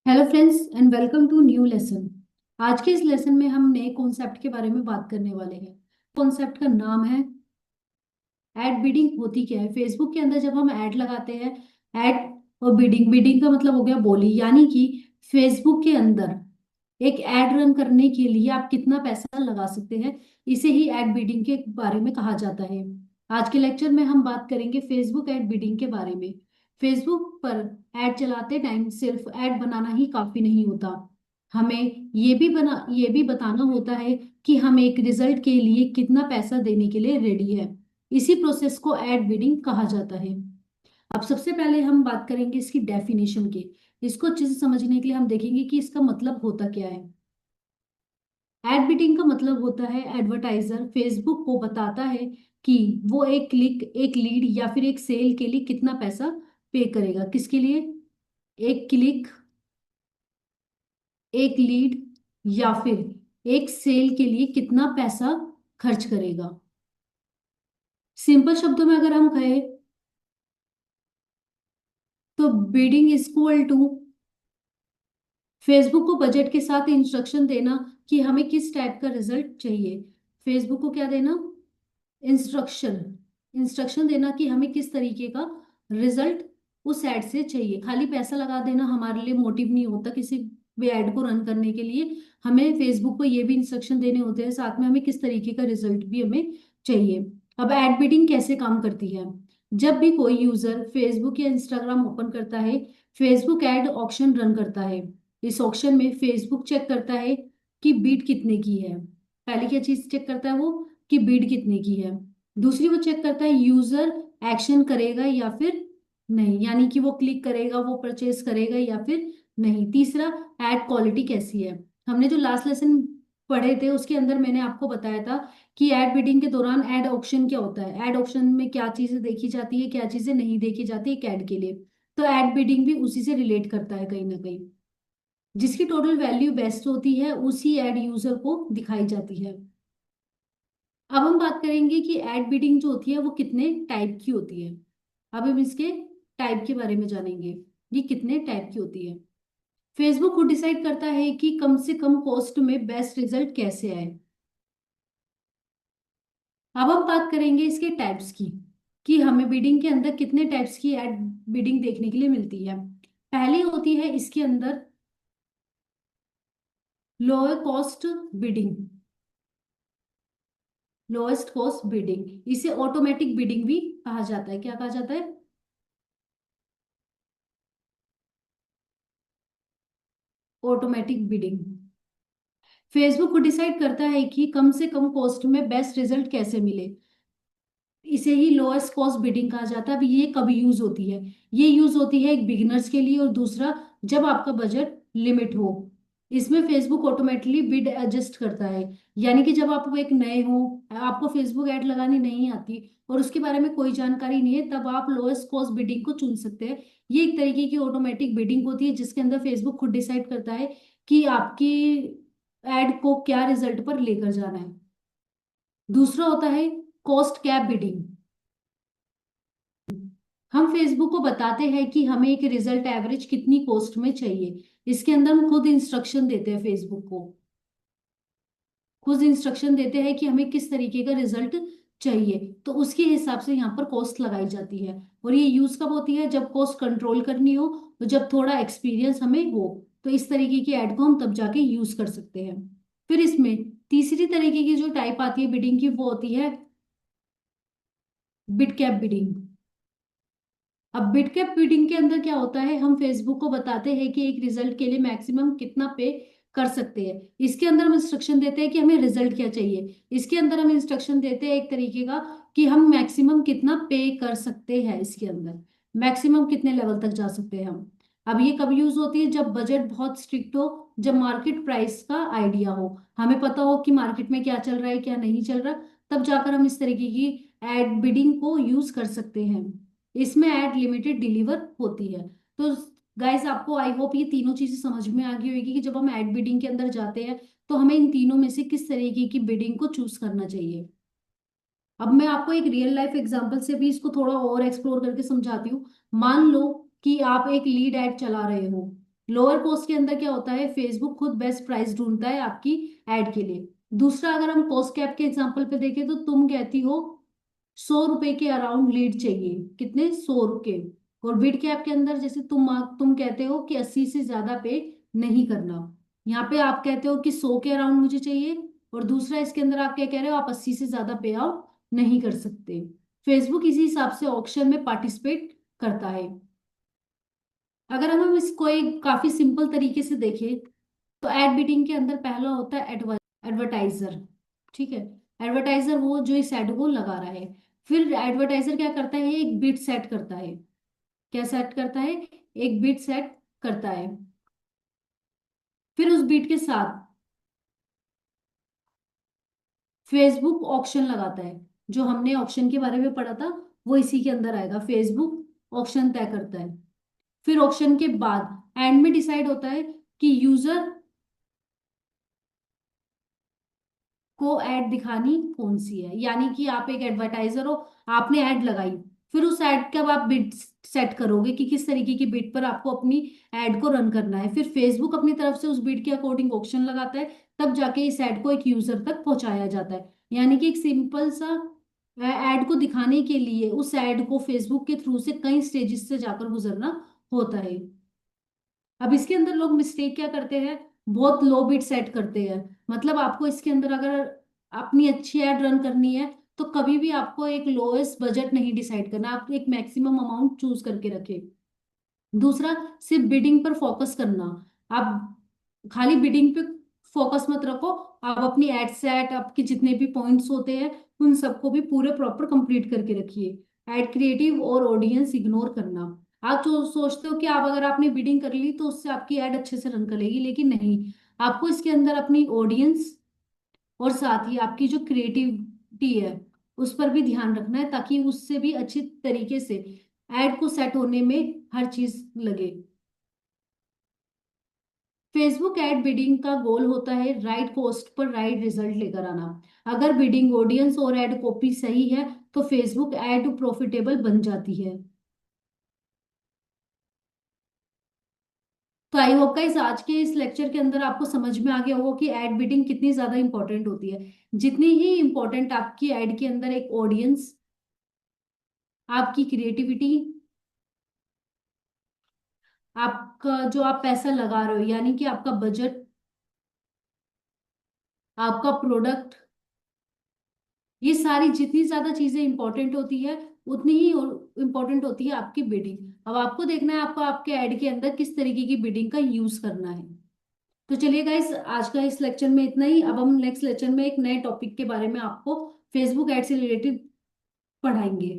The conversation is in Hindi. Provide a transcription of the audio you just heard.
Hello friends and welcome to new lesson. आज के इस लेसन में हम नए कॉन्सेप्ट के बारे में बात करने वाले हैं। कॉन्सेप्ट का नाम है एड बिडिंग। होती क्या है? फेसबुक के अंदर जब हम ऐड लगाते हैं, ऐड और बिडिंग, बिडिंग का मतलब हो गया बोली, यानी कि फेसबुक के अंदर एक ऐड रन करने के लिए आप कितना पैसा लगा सकते हैं, इसे ही एड बिडिंग के बारे में कहा जाता है। आज के लेक्चर में हम बात करेंगे फेसबुक एड बिडिंग के बारे में। फेसबुक पर ऐड चलाते टाइम सिर्फ ऐड बनाना ही काफी नहीं होता, हमें ये भी बताना होता है कि हम एक रिजल्ट के लिए कितना पैसा देने के लिए रेडी है। इसी प्रोसेस को एड बिडिंग कहा जाता है। अब सबसे पहले हम बात करेंगे इसकी डेफिनेशन की। इसको अच्छे से समझने के लिए हम देखेंगे कि इसका मतलब होता क्या है। एड बिडिंग का मतलब होता है एडवर्टाइजर फेसबुक को बताता है कि वो एक क्लिक, एक लीड या फिर एक सेल के लिए कितना पैसा पे करेगा। किसके लिए? एक क्लिक, एक लीड या फिर एक सेल के लिए कितना पैसा खर्च करेगा। सिंपल शब्दों में अगर हम कहें तो bidding is equal to Facebook को बजट के साथ इंस्ट्रक्शन देना कि हमें किस टाइप का रिजल्ट चाहिए। फेसबुक को क्या देना? इंस्ट्रक्शन। इंस्ट्रक्शन देना कि हमें किस तरीके का रिजल्ट उस एड से चाहिए। खाली पैसा लगा देना हमारे लिए मोटिव नहीं होता किसी भी एड को रन करने के लिए। हमें फेसबुक को ये भी इंस्ट्रक्शन देने होते हैं साथ में, हमें किस तरीके का रिजल्ट भी हमें चाहिए। अब एड बिडिंग कैसे काम करती है? जब भी कोई यूजर फेसबुक या इंस्टाग्राम ओपन करता है, फेसबुक एड ऑक्शन रन करता है। इस ऑक्शन में फेसबुक चेक करता है कि बीट कितने की है। पहली क्या चीज चेक करता है वो? कि बीट कितने की है। दूसरी वो चेक करता है यूजर एक्शन करेगा या फिर नहीं, यानी कि वो क्लिक करेगा, वो परचेज करेगा या फिर नहीं। तीसरा, एड क्वालिटी कैसी है। हमने जो लास्ट लेसन पढ़े थे उसके अंदर मैंने आपको बताया था कि एड बिडिंग के दौरान एड ऑप्शन क्या होता है, एड ऑप्शन में क्या चीजें देखी जाती है, क्या चीजें नहीं देखी जाती एक एड के लिए। तो एड बिडिंग भी उसी से रिलेट करता है कहीं ना कहीं। जिसकी टोटल वैल्यू बेस्ट होती है उसी एड यूजर को दिखाई जाती है। अब हम बात करेंगे कि एड बिडिंग जो होती है वो कितने टाइप की होती है। अब हम इसके टाइप के बारे में जानेंगे, ये कितने टाइप की होती है। फेसबुक खुद डिसाइड करता है कि कम से कम कॉस्ट में बेस्ट रिजल्ट कैसे आए। अब हम बात करेंगे इसके टाइप्स की, कि हमें बिडिंग के अंदर कितने टाइप्स की एड बिडिंग देखने के लिए मिलती है। पहली होती है इसके अंदर lower cost bidding. Lowest cost bidding, इसे ऑटोमेटिक बिडिंग भी कहा जाता है। क्या कहा जाता है? Automatic bidding. फेसबुक को डिसाइड करता है कि कम से कम कॉस्ट में बेस्ट रिजल्ट कैसे मिले, इसे ही लोएस्ट कॉस्ट बिडिंग कहा जाता है। अब ये कब यूज होती है? ये यूज होती है एक बिगिनर्स के लिए, और दूसरा जब आपका बजट लिमिट हो। इसमें फेसबुक ऑटोमेटिकली बिड एडजस्ट करता है, यानी कि जब आप एक नए हो, आपको फेसबुक ऐड लगानी नहीं आती और उसके बारे में कोई जानकारी नहीं है, तब आप लोएस्ट कॉस्ट बिडिंग को चुन सकते हैं। ये एक तरीके की ऑटोमेटिक बिडिंग होती है जिसके अंदर फेसबुक खुद डिसाइड करता है कि आपकी एड को क्या रिजल्ट पर लेकर जाना है। दूसरा होता है कॉस्ट कैप बिडिंग। हम फेसबुक को बताते हैं कि हमें एक रिजल्ट एवरेज कितनी कॉस्ट में चाहिए। इसके अंदर हम खुद इंस्ट्रक्शन देते हैं फेसबुक को, खुद इंस्ट्रक्शन देते हैं कि हमें किस तरीके का रिजल्ट चाहिए, तो उसके हिसाब से यहाँ पर कॉस्ट लगाई जाती है। और ये यूज कब होती है? जब कॉस्ट कंट्रोल करनी हो, तो जब थोड़ा एक्सपीरियंस हमें हो, तो इस तरीके की एड को हम तब जाके यूज कर सकते हैं। फिर इसमें तीसरी तरीके की जो टाइप आती है बिडिंग की, वो होती है बिड कैप बिडिंग। अब बिटकैप बिडिंग के अंदर क्या होता है, हम फेसबुक को बताते हैं कि एक रिजल्ट के लिए मैक्सिमम कितना पे कर सकते हैं। इसके अंदर हम इंस्ट्रक्शन देते हैं कि हमें रिजल्ट क्या चाहिए। इसके अंदर हम इंस्ट्रक्शन देते हैं एक तरीके का कि हम मैक्सिमम कितना पे कर सकते हैं, इसके अंदर मैक्सिमम कितने लेवल तक जा सकते हैं हम। अब ये कब यूज होती है? जब बजट बहुत स्ट्रिक्ट हो, जब मार्केट प्राइस का आइडिया हो, हमें पता हो कि मार्केट में क्या चल रहा है क्या नहीं चल रहा, तब जाकर हम इस तरीके की एड बिडिंग को यूज कर सकते हैं। इसमें एड लिमिटेड डिलीवर होती है। तो गाइस, आपको आई होप ये तीनों चीजें समझ में आ गई होगी कि जब हम एड बिडिंग के अंदर जाते हैं तो हमें इन तीनों में से किस तरीके की बिडिंग को चूज करना चाहिए। अब मैं आपको एक रियल लाइफ एग्जांपल से भी इसको थोड़ा और एक्सप्लोर करके समझाती हूँ। मान लो कि आप एक लीड एड चला रहे हो, लोअर कॉस्ट के अंदर क्या होता है, फेसबुक खुद बेस्ट प्राइस ढूंढता है आपकी एड के लिए। दूसरा, अगर हम कॉस्ट कैप के एग्जांपल पे देखें तो तुम कहती हो 100 रुपए के अराउंड लीड चाहिए, कितने, 100 रुपए। और बिड कैप के अंदर जैसे तुम कहते हो कि 80 से ज्यादा पे नहीं करना। यहाँ पे आप कहते हो कि 100 के अराउंड मुझे चाहिए, और दूसरा इसके अंदर आप क्या कह रहे हो, आप 80 से ज्यादा पे आउट नहीं कर सकते। फेसबुक इसी हिसाब से ऑक्शन में पार्टिसिपेट करता है। अगर हम इसको एक काफी सिंपल तरीके से देखें तो एड बिडिंग के अंदर पहला होता है एडवर्टाइजर। ठीक है, एडवर्टाइजर वो जो इस एड को लगा रहा है। फिर एडवर्टाइजर क्या करता है, एक बिड सेट करता है। क्या सेट करता है, एक बिड सेट करता है। फिर उस बिड के साथ फेसबुक ऑक्शन लगाता है। जो हमने ऑक्शन के बारे में पढ़ा था वो इसी के अंदर आएगा, फेसबुक ऑक्शन तय करता है। फिर ऑक्शन के बाद एंड में डिसाइड होता है कि यूजर को ऐड दिखानी कौन सी है। यानी कि आप एक एडवर्टाइजर हो, आपने ऐड लगाई, फिर उस ऐड का आप बिड सेट करोगे कि किस तरीके की बिड पर आपको अपनी ऐड को रन करना है। फिर फेसबुक अपनी तरफ से उस बिड के अकॉर्डिंग ऑप्शन लगाता है, तब जाके इस ऐड को एक यूजर तक पहुंचाया जाता है। यानी कि एक सिंपल सा ऐड को दिखाने के लिए उस ऐड को फेसबुक के थ्रू से कई स्टेजेस से जाकर गुजरना होता है। अब इसके अंदर लोग मिस्टेक क्या करते हैं, बहुत लो बिड सेट करते हैं। मतलब आपको इसके अंदर अगर अपनी अच्छी एड रन करनी है तो कभी भी आपको एक लोएस्ट बजट नहीं डिसाइड करना, आप एक मैक्सिमम अमाउंट चूज करके रखें। दूसरा, सिर्फ बिडिंग पर फोकस करना। आप खाली बिडिंग पे फोकस मत रखो, आप अपनी एड सेट, आपके जितने भी पॉइंट्स होते हैं उन सबको भी पूरे प्रॉपर कंप्लीट करके रखिए। एड क्रिएटिव और ऑडियंस इग्नोर करना। आप जो सोचते हो कि आप अगर आपने बिडिंग कर ली तो उससे आपकी एड अच्छे से रन करेगी, लेकिन नहीं। आपको इसके अंदर अपनी ऑडियंस और साथ ही आपकी जो क्रिएटिविटी है उस पर भी ध्यान रखना है, ताकि उससे भी अच्छी तरीके से एड को सेट होने में हर चीज लगे। फेसबुक एड बिडिंग का गोल होता है right cost per right result लेकर आना। अगर बिडिंग, ऑडियंस और एड कॉपी सही है तो फेसबुक एड प्रॉफिटेबल बन जाती है। तो आई होप गाइस आज के इस लेक्चर के अंदर आपको समझ में आ गया होगा कि एड बिडिंग कितनी ज्यादा इंपॉर्टेंट होती है। जितनी ही इंपॉर्टेंट आपकी एड के अंदर एक ऑडियंस, आपकी क्रिएटिविटी, आपका जो आप पैसा लगा रहे हो यानी कि आपका बजट, आपका प्रोडक्ट, ये सारी जितनी ज्यादा चीजें इंपॉर्टेंट होती है उतनी ही इंपॉर्टेंट होती है आपकी बिडिंग। अब आपको देखना है आपको आपके ऐड के अंदर किस तरीके की बिडिंग का यूज करना है। तो चलिए गाइस आज का इस लेक्चर में इतना ही। अब हम नेक्स्ट लेक्चर में एक नए टॉपिक के बारे में आपको फेसबुक एड से रिलेटेड पढ़ाएंगे।